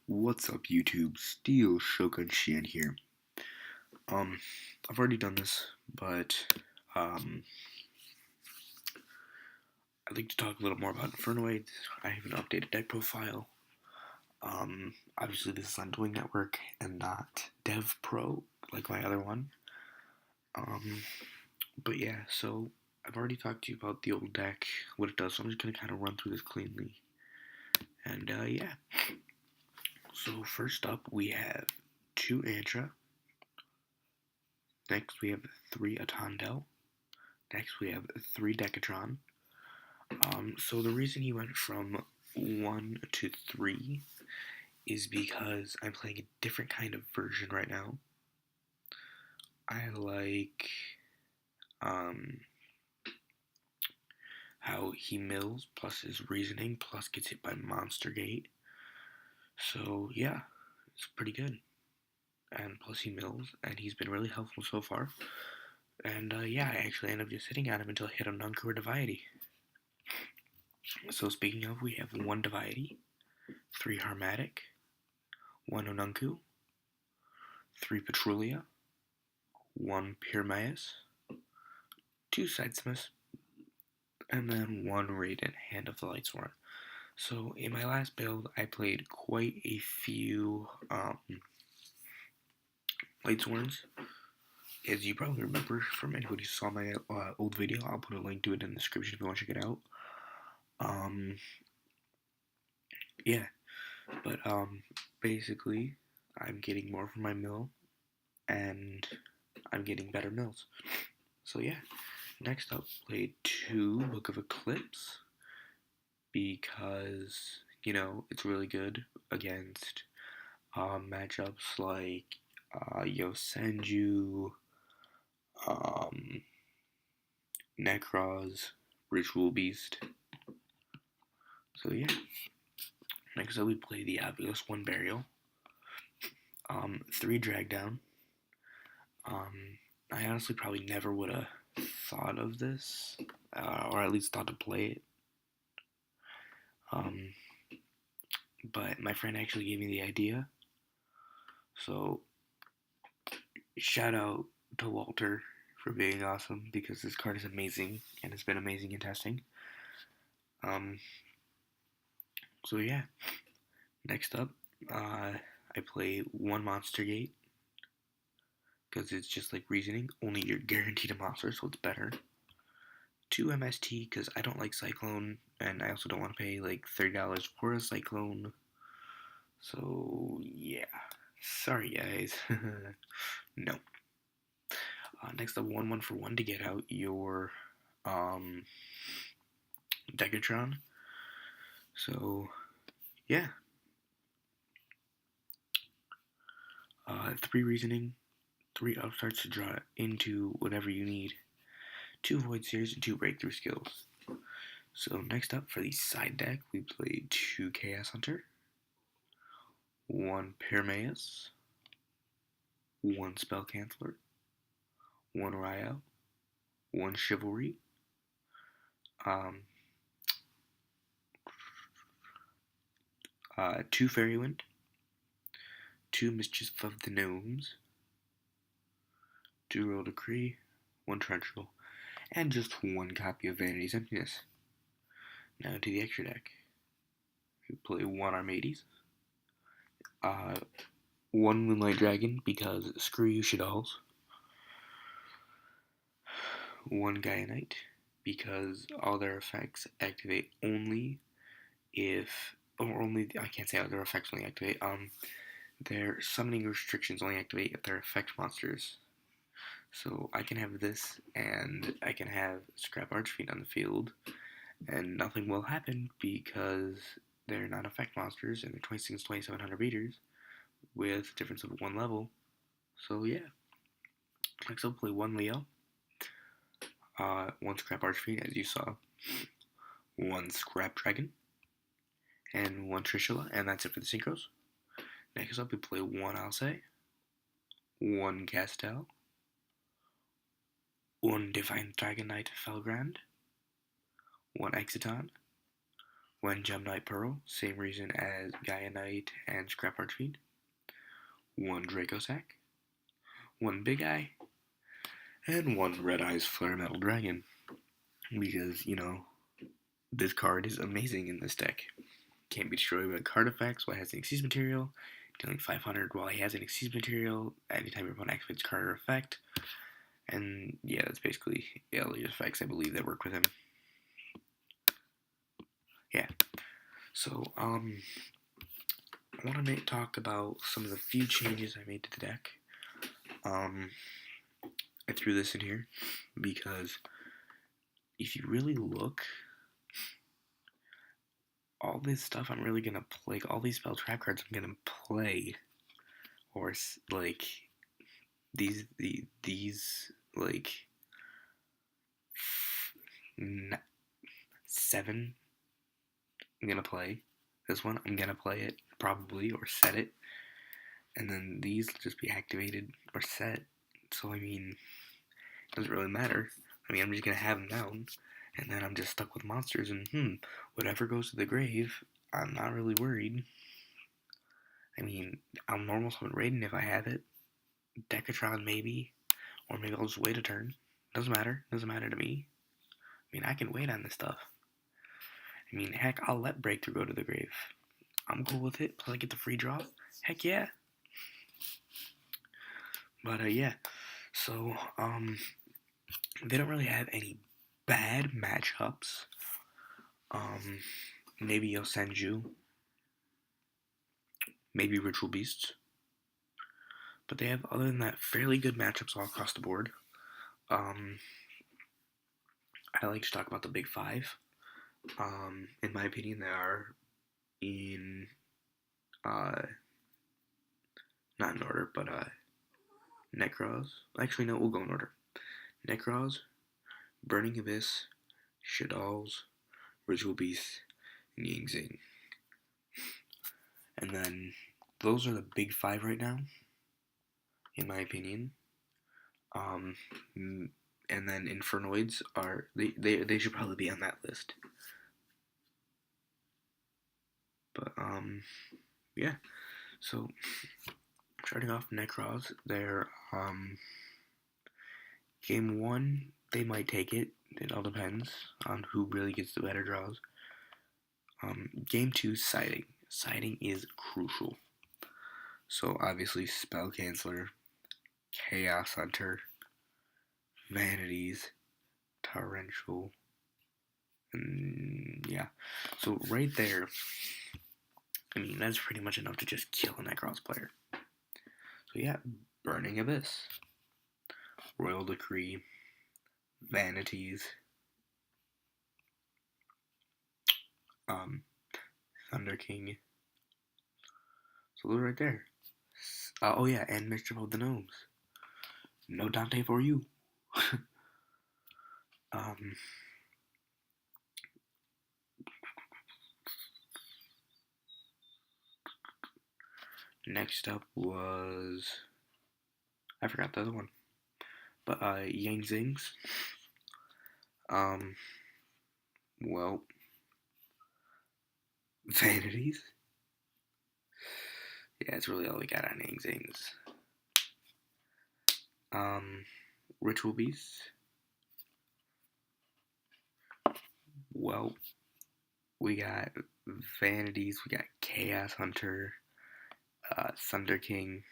What's up, YouTube? Steel Shogun Shan here. Um, I've already done this, but um, I'd like to talk a little more about Infernoid. I have an updated deck profile. Obviously this is on Doing Network and not Dev Pro like my other one. But yeah, so I've already talked to you about the old deck, what it does. So I'm just gonna kind of run through this cleanly. And yeah. So first up, we have 2 Antra. Next, we have 3 Atondel. Next, we have 3 Decatron. So the reason he went from 1 to 3 is because I'm playing a different kind of version right now. I like how he mills plus his reasoning plus gets hit by Monster Gate. So yeah, it's pretty good. And plus he mills, and he's been really helpful so far. And yeah, I actually ended up just sitting on him until I hit a Nunku or Diviety. So speaking of, we have 1 Diviety, 3 Harmatic, 1 Onunku, 3 Petrulia, 1 Pyrmaeus, 2 Sidesmiths, and then 1 Radiant Hand of the Lightsworn. So in my last build, I played quite a few Lightsworns. As you probably remember from anybody who saw my old video, I'll put a link to it in the description if you want to check it out. Yeah, but basically, I'm getting more from my mill, and I'm getting better mills. So yeah, next up, played 2 Book of Eclipse, because, you know, it's really good against matchups like Yosenju, Necroz, Ritual Beast. So yeah, next up we play the obvious 1 Burial, 3 Drag Down. I honestly probably never would have thought of this, or at least thought to play it. But my friend actually gave me the idea. So shout out to Walter for being awesome, because this card is amazing and it's been amazing in testing. So yeah, next up, I play 1 Monster Gate, because it's just like reasoning, only you're guaranteed a monster, so it's better. 2 MST, because I don't like Cyclone, and I also don't want to pay like $30 for a Cyclone. So yeah, sorry guys. No. Next up, 1 for 1 to get out your Decatron. So yeah. 3 reasoning, 3 upstarts to draw into whatever you need, 2 void seers, and 2 breakthrough skills. So next up, for the side deck, we played 2 Chaos Hunter, 1 Pyrmaeus, 1 Spell Canceller, 1 Ryo, 1 Chivalry, 2 Fairywind, 2 Mischief of the Gnomes, 2 Royal Decree, 1 Torrential, and just 1 copy of Vanity's Emptiness. Now to the extra deck. We play 1 Armades, 1 Moonlight Dragon, because screw you Shaddolls, 1 Gaia Knight, because all their effects activate only if, or only, I can't say how their effects only activate, their summoning restrictions only activate if they're effect monsters. So I can have this, and I can have Scrap Archfiend on the field, and nothing will happen because they're not effect monsters, and they're 26,700 meters with a difference of 1 level. So yeah. Next I'll play 1 Leo, 1 Scrap Archfiend, as you saw, 1 Scrap Dragon, and 1 Trishula, and that's it for the synchros. Next up we play 1 Alcei, 1 Castel, 1 Divine Dragon Knight Felgrand, 1 Exiton, One Gem Knight Pearl, same reason as Gaia Knight and Scrap Archfiend. One Draco Sack. One Big Eye. And one Red Eyes Flare Metal Dragon. Because, this card is amazing in this deck. Can't be destroyed by card effects while it has an Exceed material. Dealing 500 while he has an Exceed material. Anytime your opponent activates card or effect. And yeah, that's basically all the effects I believe that work with him. Yeah. So, I want to talk about some of the few changes I made to the deck. I threw this in here because if you really look, all this stuff I'm really gonna play, all these spell trap cards I'm gonna play, or like these like 7 I'm gonna play. This one I'm gonna play it probably or set it, and then these will just be activated or set. So I mean, it doesn't really matter. I mean, I'm just gonna have them down, and then I'm just stuck with monsters. And whatever goes to the grave, I'm not really worried. I mean, I'll normal summon Raiden if I have it. Decatron maybe, or maybe I'll just wait a turn. Doesn't matter. Doesn't matter to me. I mean, I can wait on this stuff. I mean, heck, I'll let Breakthrough go to the grave. I'm cool with it. Plus I get the free draw. Heck yeah. But yeah. So they don't really have any bad matchups. Maybe Yosenju. Maybe Ritual Beasts. But they have, other than that, fairly good matchups all across the board. I like to talk about the big 5. In my opinion, they are in, not in order, but Necros. Actually, no, we'll go in order. Necros, Burning Abyss, Shaddolls, Ritual Beasts, and Yangzing. And then those are the big 5 right now, in my opinion. And then Infernoids are they should probably be on that list. But yeah. So starting off Necros, they're game 1 they might take it. It all depends on who really gets the better draws. Game 2 Sighting. Sighting is crucial. So obviously Spell Canceller, Chaos Hunter, Vanities, Torrential, and yeah. So right there, I mean, that's pretty much enough to just kill a Necros player. So yeah, Burning Abyss, Royal Decree, Vanities, Thunder King. So those right there. Oh yeah, and Mischief of the Gnomes. No Dante for you. Next up was, I forgot the other one, but Yang Zings. Well, Vanities. Yeah, that's really all we got on Yang Zings. Ritual Beasts. Well, we got Vanities, we got Chaos Hunter, Thunder King.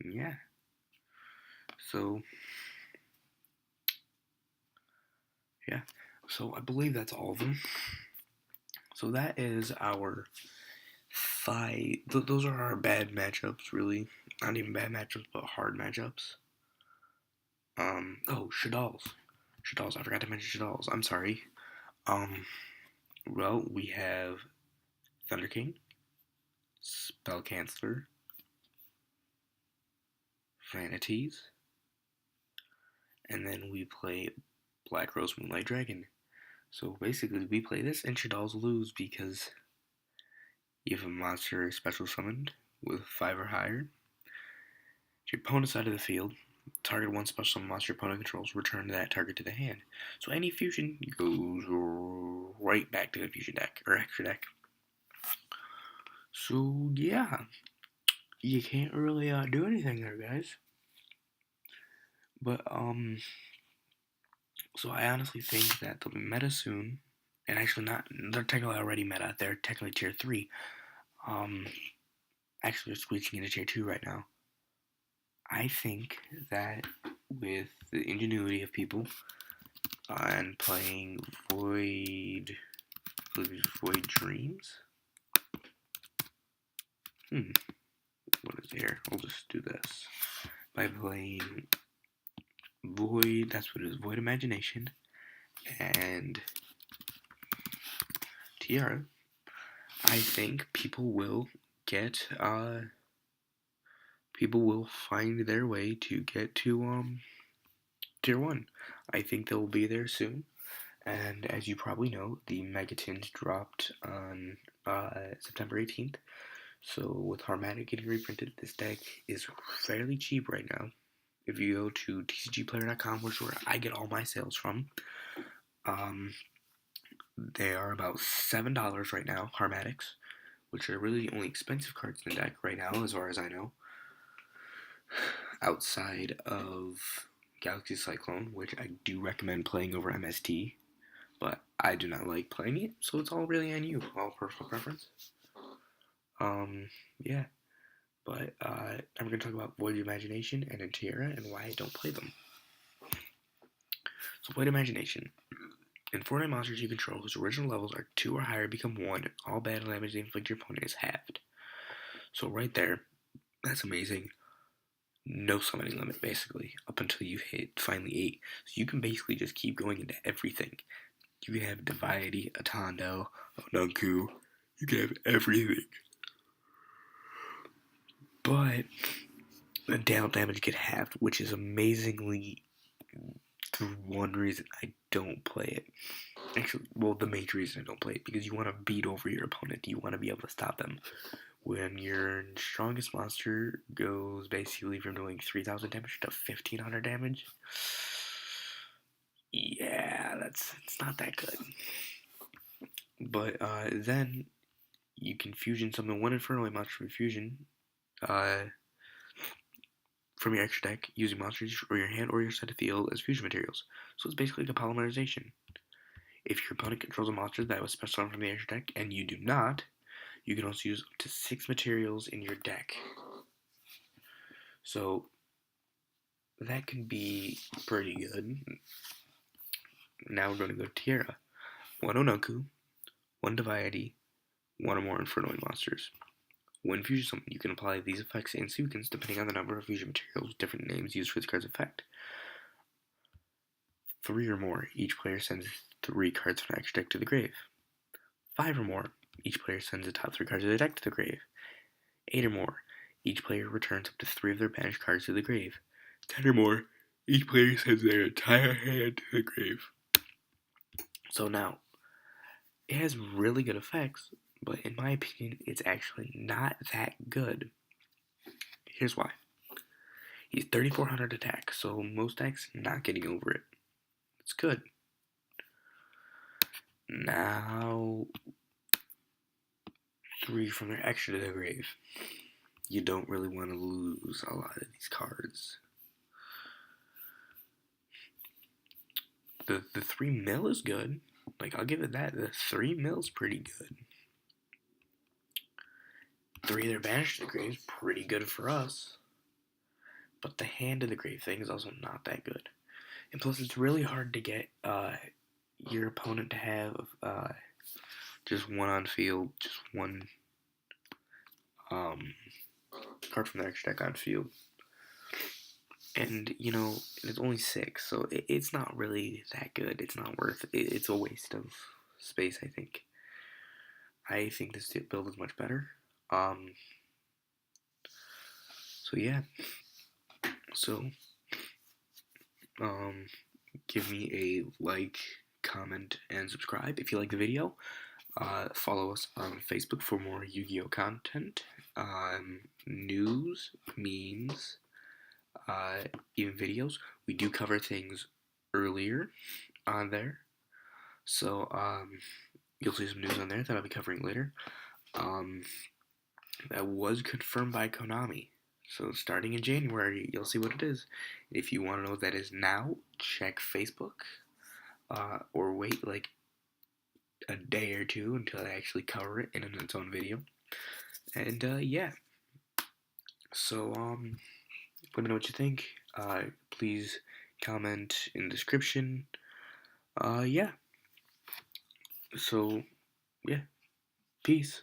Yeah. So, yeah. So I believe that's all of them. So that is our 5. Those are our bad matchups, really. Not even bad matchups, but hard matchups. Oh, Shaddolls. Shaddolls, I forgot to mention Shaddolls. I'm sorry. Well, we have Thunder King, Spell Canceller, Vanities, and then we play Black Rose Moonlight Dragon. So basically, we play this and Shaddolls lose because you have a monster special summoned with 5 or higher. Your opponent's out of the field. Target one special monster your opponent controls, return that target to the hand. So any fusion goes right back to the fusion deck, or extra deck. So yeah, you can't really do anything there, guys. But so I honestly think that they'll be meta soon, and actually not. They're technically already meta. They're technically tier 3. Actually, they're squeezing into tier 2 right now. I think that with the ingenuity of people and playing Void Dreams. What is here? I'll just do this. By playing Void, that's what it is, Void Imagination, and Tiara, I think people will find their way to get to tier 1. I think they'll be there soon. And as you probably know, the Megatins dropped on September 18th. So with Harmatic getting reprinted, this deck is fairly cheap right now. If you go to tcgplayer.com, which is where I get all my sales from, they are about $7 right now, Harmatics, which are really the only expensive cards in the deck right now, as far as I know. Outside of Galaxy Cyclone, which I do recommend playing over MST, but I do not like playing it, so it's all really on you, all personal preference. Yeah. But I'm going to talk about Void Imagination and Tiara and why I don't play them. So Void Imagination. Infernoid monsters you control whose original levels are 2 or higher become 1, and all battle damage they inflict your opponent is halved. So right there, that's amazing. No summoning limit, basically, up until you hit finally 8. So you can basically just keep going into everything. You can have Divinity, Atando, Onunku. You can have everything. But the down damage get halved, which is amazingly the one reason I don't play it. Actually, well, the major reason I don't play it, because you want to beat over your opponent. You want to be able to stop them. When your strongest monster goes basically from doing 3,000 damage to 1,500 damage, yeah, it's not that good. But then you can fusion summon one Infernoid monster from fusion from your extra deck using monsters or your hand or your set of field as fusion materials. So it's basically like a polymerization. If your opponent controls a monster that was special summon from the extra deck and you do not, you can also use up to 6 materials in your deck. So that can be pretty good. Now we're going to go to Tiara. 1 Onunku, 1 Divinity, 1 or more Infernoid monsters. When fusion summon, you can apply these effects and sequence depending on the number of fusion materials with different names used for this card's effect. 3 or more, each player sends 3 cards from the extra deck to the grave. 5 or more, each player sends the top 3 cards of the deck to the grave. 8 or more, each player returns up to 3 of their banished cards to the grave. 10 or more, each player sends their entire hand to the grave. So now, it has really good effects, but in my opinion, it's actually not that good. Here's why. He's 3,400 attack, so most decks not getting over it. It's good. Now, 3 from their extra to the grave. You don't really want to lose a lot of these cards. The 3 mil is good. Like, I'll give it that. The 3 mil's pretty good. 3 of their banished to the grave is pretty good for us. But the hand to the grave thing is also not that good. And plus, it's really hard to get your opponent to have just one on field, just one card from their extra deck on field. And, you know, it's only 6, so it's not really that good. It's not worth it. It's a waste of space, I think. I think this build is much better. So, yeah. So, give me a like, comment, and subscribe if you like the video. Follow us on Facebook for more Yu-Gi-Oh content, news, memes, even videos. We do cover things earlier on there, so you'll see some news on there that I'll be covering later. Um, that was confirmed by Konami. So starting in January, you'll see what it is. If you want to know what that is now, check Facebook, or wait like a day or two until I actually cover it in its own video. And yeah, so let me know what you think. Please comment in the description. Yeah. So yeah, peace.